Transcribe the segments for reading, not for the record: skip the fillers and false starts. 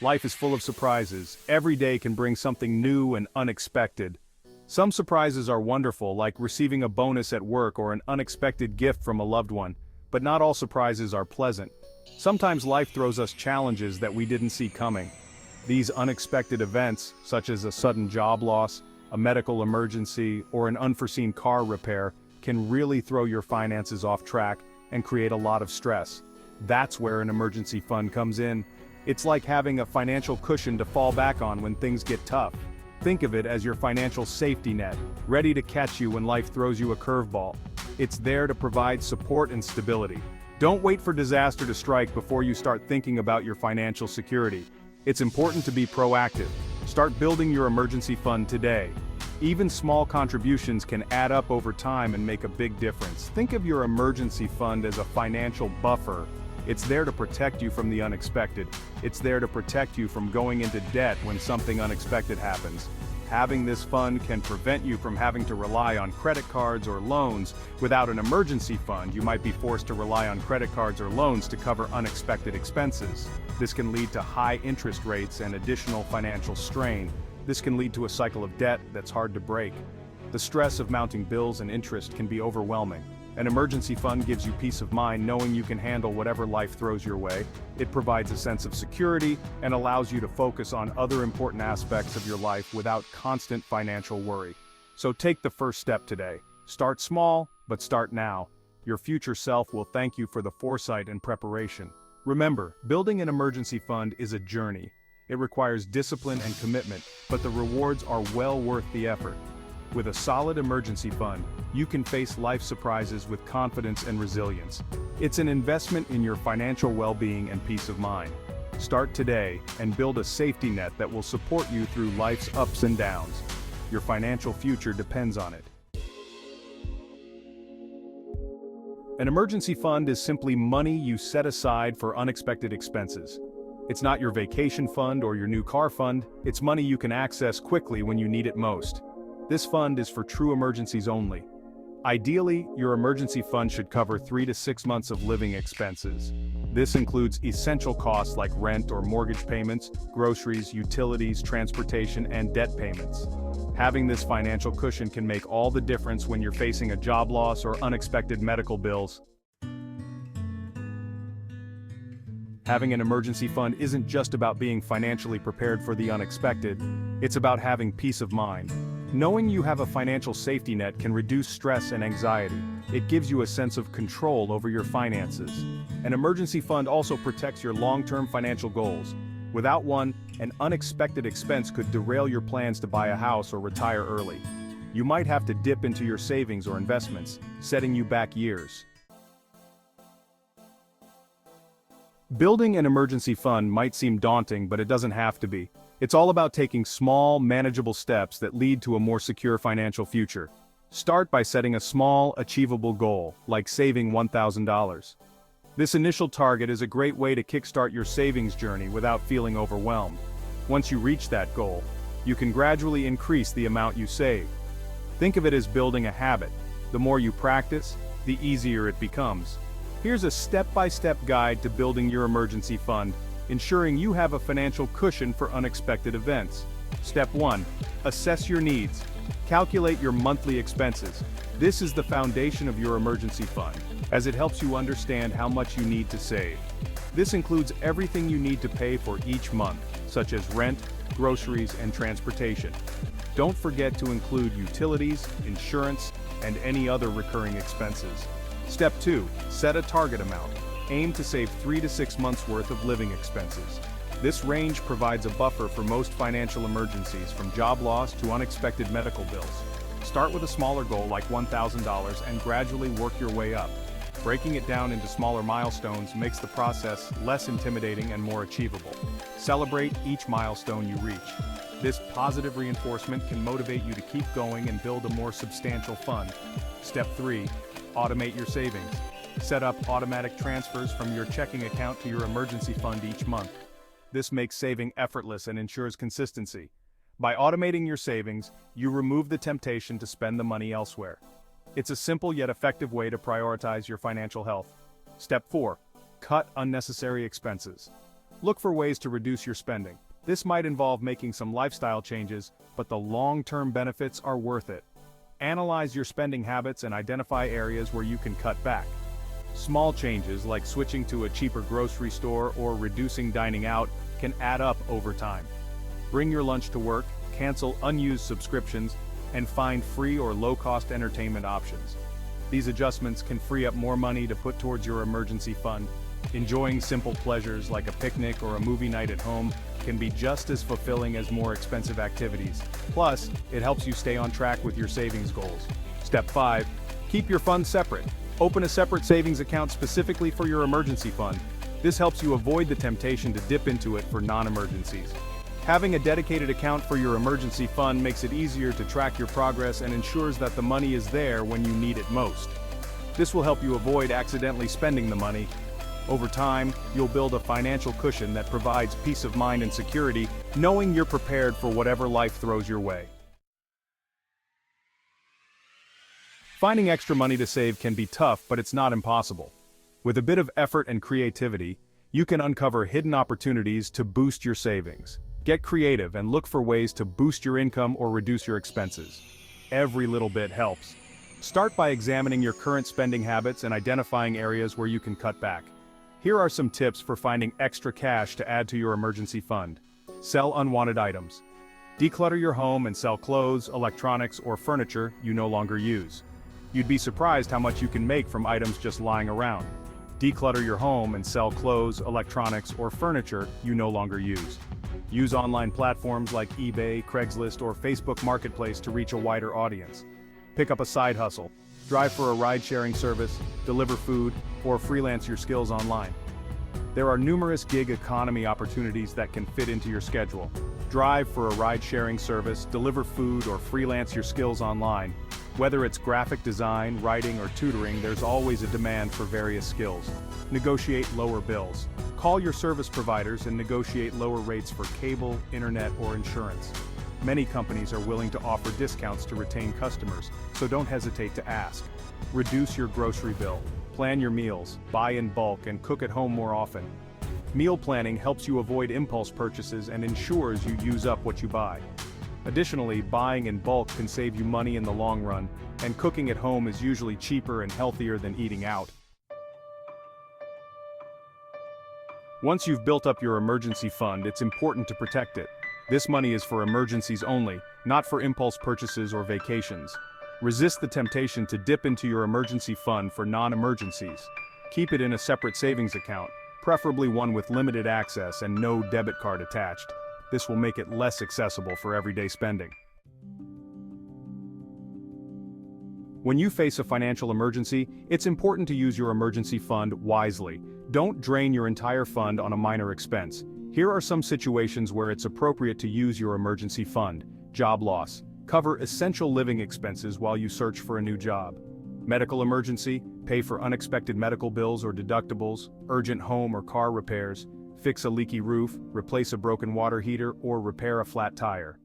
Life is full of surprises. Every day can bring something new and unexpected. Some surprises are wonderful, like receiving a bonus at work or an unexpected gift from a loved one, but not all surprises are pleasant. Sometimes life throws us challenges that we didn't see coming. These unexpected events, such as a sudden job loss, a medical emergency, or an unforeseen car repair, can really throw your finances off track and create a lot of stress. That's where an emergency fund comes in. It's like having a financial cushion to fall back on when things get tough. Think of it as your financial safety net, ready to catch you when life throws you a curveball. It's there to provide support and stability. Don't wait for disaster to strike before you start thinking about your financial security. It's important to be proactive. Start building your emergency fund today. Even small contributions can add up over time and make a big difference. Think of your emergency fund as a financial buffer. It's there to protect you from the unexpected. It's there to protect you from going into debt when something unexpected happens. Having this fund can prevent you from having to rely on credit cards or loans. Without an emergency fund, you might be forced to rely on credit cards or loans to cover unexpected expenses. This can lead to high interest rates and additional financial strain. This can lead to a cycle of debt that's hard to break. The stress of mounting bills and interest can be overwhelming. An emergency fund gives you peace of mind knowing you can handle whatever life throws your way. It provides a sense of security and allows you to focus on other important aspects of your life without constant financial worry. So take the first step today. Start small, but start now. Your future self will thank you for the foresight and preparation. Remember, building an emergency fund is a journey. It requires discipline and commitment, but the rewards are well worth the effort. With a solid emergency fund, you can face life surprises with confidence and resilience. It's an investment in your financial well-being and peace of mind. Start today and build a safety net that will support you through life's ups and downs. Your financial future depends on it. An emergency fund is simply money you set aside for unexpected expenses. It's not your vacation fund or your new car fund, it's money you can access quickly when you need it most. This fund is for true emergencies only. Ideally, your emergency fund should cover 3 to 6 months of living expenses. This includes essential costs like rent or mortgage payments, groceries, utilities, transportation, and debt payments. Having this financial cushion can make all the difference when you're facing a job loss or unexpected medical bills. Having an emergency fund isn't just about being financially prepared for the unexpected, it's about having peace of mind. Knowing you have a financial safety net can reduce stress and anxiety. It gives you a sense of control over your finances. An emergency fund also protects your long-term financial goals. Without one, an unexpected expense could derail your plans to buy a house or retire early. You might have to dip into your savings or investments, setting you back years. Building an emergency fund might seem daunting, but it doesn't have to be. It's all about taking small, manageable steps that lead to a more secure financial future. Start by setting a small, achievable goal, like saving $1,000. This initial target is a great way to kickstart your savings journey without feeling overwhelmed. Once you reach that goal, you can gradually increase the amount you save. Think of it as building a habit. The more you practice, the easier it becomes. Here's a step-by-step guide to building your emergency fund, ensuring you have a financial cushion for unexpected events. Step 1. Assess your needs. Calculate your monthly expenses. This is the foundation of your emergency fund, as it helps you understand how much you need to save. This includes everything you need to pay for each month, such as rent, groceries, and transportation. Don't forget to include utilities, insurance, and any other recurring expenses. Step 2. Set a target amount. Aim to save 3 to 6 months' worth of living expenses. This range provides a buffer for most financial emergencies, from job loss to unexpected medical bills. Start with a smaller goal like $1,000 and gradually work your way up. Breaking it down into smaller milestones makes the process less intimidating and more achievable. Celebrate each milestone you reach. This positive reinforcement can motivate you to keep going and build a more substantial fund. Step 3. Automate your savings. Set up automatic transfers from your checking account to your emergency fund each month. This makes saving effortless and ensures consistency. By automating your savings, you remove the temptation to spend the money elsewhere. It's a simple yet effective way to prioritize your financial health. Step 4. Cut unnecessary expenses. Look for ways to reduce your spending. This might involve making some lifestyle changes, but the long-term benefits are worth it. Analyze your spending habits and identify areas where you can cut back. Small changes like switching to a cheaper grocery store or reducing dining out can add up over time. Bring your lunch to work, cancel unused subscriptions, and find free or low-cost entertainment options. These adjustments can free up more money to put towards your emergency fund. Enjoying simple pleasures like a picnic or a movie night at home can be just as fulfilling as more expensive activities. Plus, it helps you stay on track with your savings goals. Step 5. Keep your funds separate. Open a separate savings account specifically for your emergency fund. This helps you avoid the temptation to dip into it for non-emergencies. Having a dedicated account for your emergency fund makes it easier to track your progress and ensures that the money is there when you need it most. This will help you avoid accidentally spending the money. Over time, you'll build a financial cushion that provides peace of mind and security, knowing you're prepared for whatever life throws your way. Finding extra money to save can be tough, but it's not impossible. With a bit of effort and creativity, you can uncover hidden opportunities to boost your savings. Get creative and look for ways to boost your income or reduce your expenses. Every little bit helps. Start by examining your current spending habits and identifying areas where you can cut back. Here are some tips for finding extra cash to add to your emergency fund. Sell unwanted items. Declutter your home and sell clothes, electronics, or furniture you no longer use. You'd be surprised how much you can make from items just lying around. Declutter your home and sell clothes, electronics, or furniture you no longer use. Use online platforms like eBay, Craigslist, or Facebook Marketplace to reach a wider audience. Pick up a side hustle. Drive for a ride-sharing service, deliver food, or freelance your skills online. There are numerous gig economy opportunities that can fit into your schedule. Drive for a ride-sharing service, deliver food, or freelance your skills online. Whether it's graphic design, writing, or tutoring, there's always a demand for various skills. Negotiate lower bills. Call your service providers and negotiate lower rates for cable, internet, or insurance. Many companies are willing to offer discounts to retain customers, so don't hesitate to ask. Reduce your grocery bill. Plan your meals, buy in bulk, and cook at home more often. Meal planning helps you avoid impulse purchases and ensures you use up what you buy. Additionally, buying in bulk can save you money in the long run, and cooking at home is usually cheaper and healthier than eating out. Once you've built up your emergency fund, it's important to protect it. This money is for emergencies only, not for impulse purchases or vacations. Resist the temptation to dip into your emergency fund for non-emergencies. Keep it in a separate savings account, preferably one with limited access and no debit card attached. This will make it less accessible for everyday spending. When you face a financial emergency, it's important to use your emergency fund wisely. Don't drain your entire fund on a minor expense. Here are some situations where it's appropriate to use your emergency fund. Job loss. Cover essential living expenses while you search for a new job. Medical emergency. Pay for unexpected medical bills or deductibles, urgent home or car repairs, fix a leaky roof, replace a broken water heater, or repair a flat tire.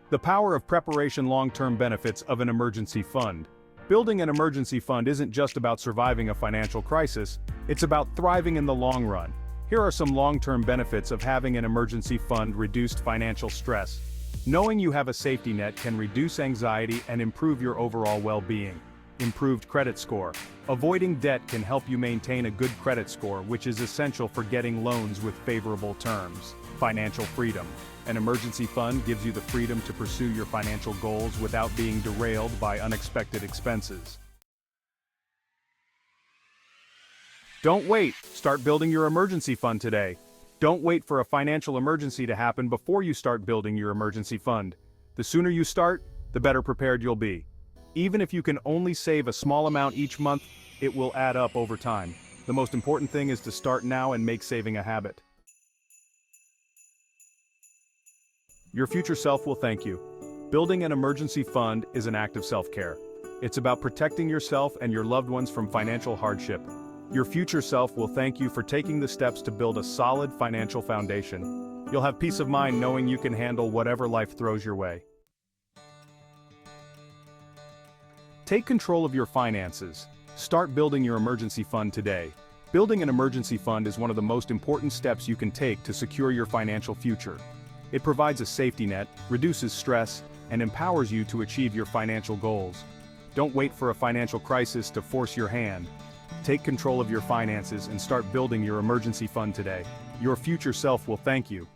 The power of preparation. Long-term benefits of an emergency fund. Building an emergency fund isn't just about surviving a financial crisis, it's about thriving in the long run. Here are some long-term benefits of having an emergency fund. Reduced financial stress. Knowing you have a safety net can reduce anxiety and improve your overall well-being. Improved credit score. Avoiding debt can help you maintain a good credit score, which is essential for getting loans with favorable terms. Financial freedom. An emergency fund gives you the freedom to pursue your financial goals without being derailed by unexpected expenses. Don't wait. Start building your emergency fund today. Don't wait for a financial emergency to happen before you start building your emergency fund. The sooner you start, the better prepared you'll be. Even if you can only save a small amount each month, it will add up over time. The most important thing is to start now and make saving a habit. Your future self will thank you. Building an emergency fund is an act of self-care. It's about protecting yourself and your loved ones from financial hardship. Your future self will thank you for taking the steps to build a solid financial foundation. You'll have peace of mind knowing you can handle whatever life throws your way. Take control of your finances. Start building your emergency fund today. Building an emergency fund is one of the most important steps you can take to secure your financial future. It provides a safety net, reduces stress, and empowers you to achieve your financial goals. Don't wait for a financial crisis to force your hand. Take control of your finances and start building your emergency fund today. Your future self will thank you.